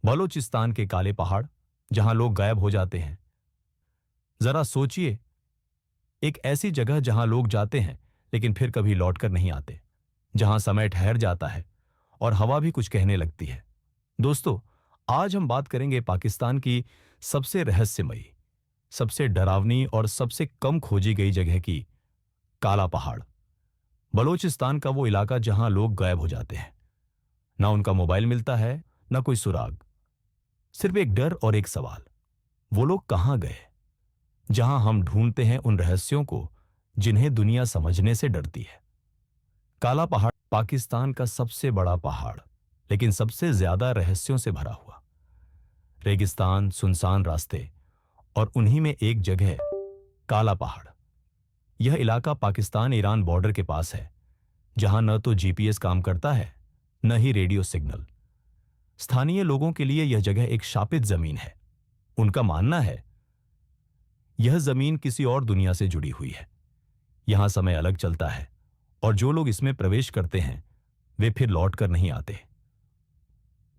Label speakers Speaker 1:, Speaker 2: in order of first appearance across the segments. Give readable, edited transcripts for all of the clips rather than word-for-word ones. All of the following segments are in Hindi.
Speaker 1: बलूचिस्तान के काले पहाड़, जहां लोग गायब हो जाते हैं। जरा सोचिए, एक ऐसी जगह जहां लोग जाते हैं लेकिन फिर कभी लौटकर नहीं आते, जहां समय ठहर जाता है और हवा भी कुछ कहने लगती है। दोस्तों, आज हम बात करेंगे पाकिस्तान की सबसे रहस्यमयी, सबसे डरावनी और सबसे कम खोजी गई जगह की, काला पहाड़। बलूचिस्तान का वो इलाका जहां लोग गायब हो जाते हैं। ना उनका मोबाइल मिलता है, ना कोई सुराग, सिर्फ एक डर और एक सवाल, वो लोग कहां गए? जहां हम ढूंढते हैं उन रहस्यों को जिन्हें दुनिया समझने से डरती है। काला पहाड़ पाकिस्तान का सबसे बड़ा पहाड़, लेकिन सबसे ज्यादा रहस्यों से भरा हुआ। रेगिस्तान, सुनसान रास्ते और उन्हीं में एक जगह, काला पहाड़। यह इलाका पाकिस्तान ईरान बॉर्डर के पास है, जहां न तो जीपीएस काम करता है, न ही रेडियो सिग्नल। स्थानीय लोगों के लिए यह जगह एक शापित जमीन है। उनका मानना है यह जमीन किसी और दुनिया से जुड़ी हुई है। यहां समय अलग चलता है और जो लोग इसमें प्रवेश करते हैं वे फिर लौटकर नहीं आते।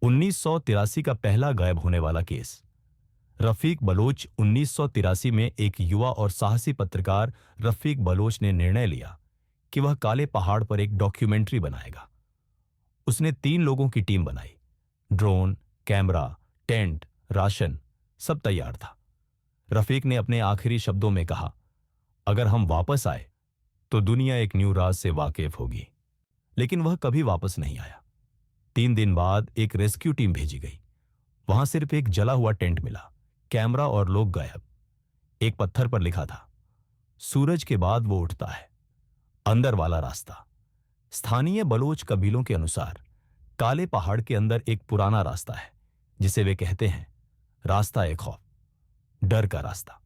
Speaker 1: 1983 का पहला गायब होने वाला केस। रफीक बलोच 1983 में एक युवा और साहसी पत्रकार रफीक बलोच ने निर्णय लिया कि वह काले पहाड़ पर एक डॉक्यूमेंट्री बनाएगा। उसने 3 लोगों की टीम बनाई। ड्रोन, कैमरा, टेंट, राशन, सब तैयार था। रफीक ने अपने आखिरी शब्दों में कहा, अगर हम वापस आए तो दुनिया एक न्यू राज से वाकिफ होगी। लेकिन वह कभी वापस नहीं आया। 3 दिन बाद एक रेस्क्यू टीम भेजी गई। वहां सिर्फ एक जला हुआ टेंट मिला, कैमरा और लोग गायब। एक पत्थर पर लिखा था, सूरज के बाद वो उठता है, अंदर वाला रास्ता। स्थानीय बलोच कबीलों के अनुसार काले पहाड़ के अंदर एक पुराना रास्ता है, जिसे वे कहते हैं रास्ता ए खौफ, डर का रास्ता।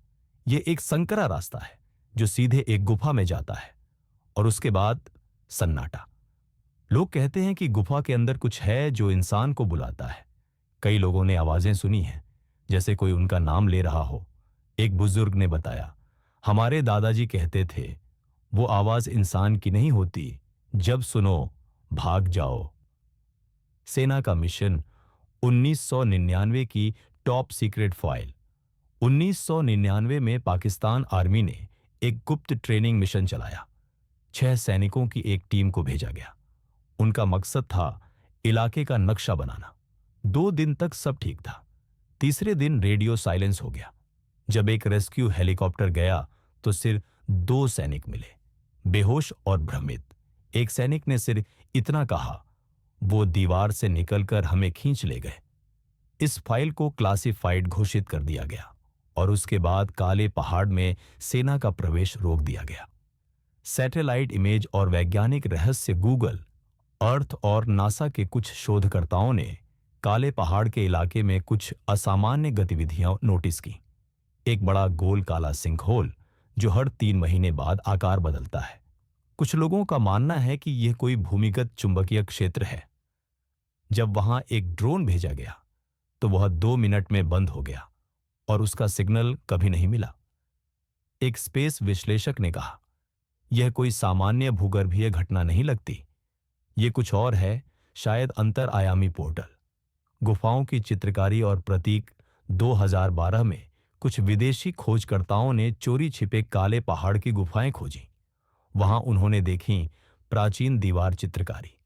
Speaker 1: यह एक संकरा रास्ता है जो सीधे एक गुफा में जाता है और उसके बाद सन्नाटा। लोग कहते हैं कि गुफा के अंदर कुछ है जो इंसान को बुलाता है। कई लोगों ने आवाजें सुनी हैं, जैसे कोई उनका नाम ले रहा हो। एक बुजुर्ग ने बताया, हमारे दादाजी कहते थे वो आवाज इंसान की नहीं होती, जब सुनो भाग जाओ। सेना का मिशन 1999 की टॉप सीक्रेट फाइल। 1999 में पाकिस्तान आर्मी ने एक गुप्त ट्रेनिंग मिशन चलाया। 6 सैनिकों की एक टीम को भेजा गया। उनका मकसद था इलाके का नक्शा बनाना। 2 दिन तक सब ठीक था। तीसरे दिन रेडियो साइलेंस हो गया। जब एक रेस्क्यू हेलीकॉप्टर गया तो सिर्फ 2 सैनिक मिले, बेहोश और भ्रमित। एक सैनिक ने सिर्फ इतना कहा, वो दीवार से निकलकर हमें खींच ले गए। इस फाइल को क्लासिफाइड घोषित कर दिया गया और उसके बाद काले पहाड़ में सेना का प्रवेश रोक दिया गया। सैटेलाइट इमेज और वैज्ञानिक रहस्य। गूगल अर्थ और नासा के कुछ शोधकर्ताओं ने काले पहाड़ के इलाके में कुछ असामान्य गतिविधियां नोटिस की। एक बड़ा गोल काला सिंकहोल जो हर 3 महीने बाद आकार बदलता है। कुछ लोगों का मानना है कि यह कोई भूमिगत चुंबकीय क्षेत्र है। जब वहां एक ड्रोन भेजा गया तो वह 2 मिनट में बंद हो गया और उसका सिग्नल कभी नहीं मिला। एक स्पेस विश्लेषक ने कहा, यह कोई सामान्य भूगर्भीय घटना नहीं लगती, यह कुछ और है, शायद अंतर आयामी पोर्टल। गुफाओं की चित्रकारी और प्रतीक। 2012 में कुछ विदेशी खोजकर्ताओं ने चोरी छिपे काले पहाड़ की गुफाएं खोजी। वहां उन्होंने देखी प्राचीन दीवार चित्रकारी,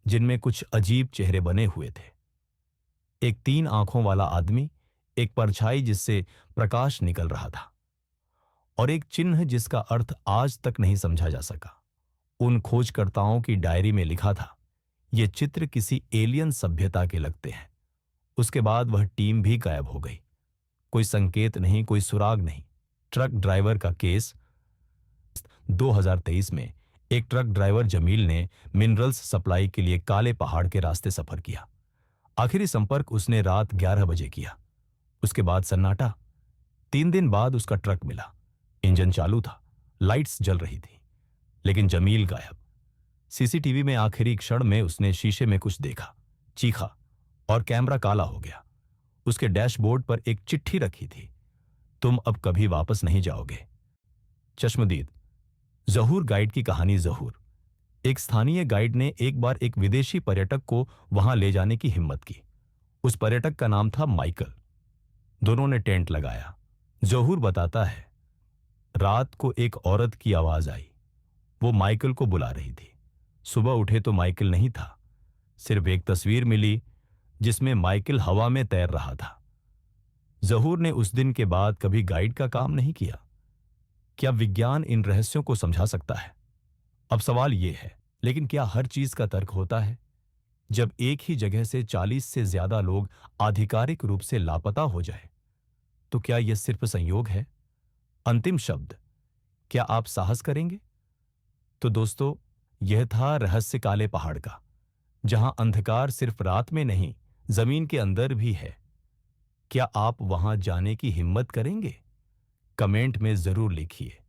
Speaker 1: जिनमें कुछ अजीब चेहरे बने हुए थे। एक 3 आंखों वाला आदमी, एक परछाई जिससे प्रकाश निकल रहा था, और एक चिन्ह जिसका अर्थ आज तक नहीं समझा जा सका। उन खोजकर्ताओं की डायरी में लिखा था, ये चित्र किसी एलियन सभ्यता के लगते हैं। उसके बाद वह टीम भी गायब हो गई। कोई संकेत नहीं, कोई सुराग नहीं। ट्रक ड्राइवर का केस। 2023 में एक ट्रक ड्राइवर जमील ने मिनरल्स सप्लाई के लिए काले पहाड़ के रास्ते सफर किया। आखिरी संपर्क उसने रात 11 बजे किया। उसके बाद सन्नाटा। 3 दिन बाद उसका ट्रक मिला। इंजन चालू था, लाइट्स जल रही थी, लेकिन जमील गायब। सीसीटीवी में आखिरी क्षण में उसने शीशे में कुछ देखा, चीखा और कैमरा काला हो गया। उसके डैशबोर्ड पर एक चिट्ठी रखी थी, तुम अब कभी वापस नहीं जाओगे। चश्मदीद। जहूर गाइड की कहानी। जहूर, एक स्थानीय गाइड ने एक बार एक विदेशी पर्यटक को वहां ले जाने की हिम्मत की। उस पर्यटक का नाम था माइकल। दोनों ने टेंट लगाया। जहूर बताता है, रात को एक औरत की आवाज आई। वो माइकल को बुला रही थी। सुबह उठे तो माइकल नहीं था। सिर्फ एक तस्वीर मिली जिसमें माइकल हवा में तैर रहा था। जहूर ने उस दिन के बाद कभी गाइड का काम नहीं किया। क्या विज्ञान इन रहस्यों को समझा सकता है? अब सवाल यह है, लेकिन क्या हर चीज का तर्क होता है? जब एक ही जगह से 40 से ज्यादा लोग आधिकारिक रूप से लापता हो जाए, तो क्या यह सिर्फ संयोग है? अंतिम शब्द, क्या आप साहस करेंगे? तो दोस्तों, यह था रहस्य काले पहाड़ का, जहां अंधकार सिर्फ रात में नहीं, जमीन के अंदर भी है। क्या आप वहां जाने की हिम्मत करेंगे? कमेंट में जरूर लिखिए।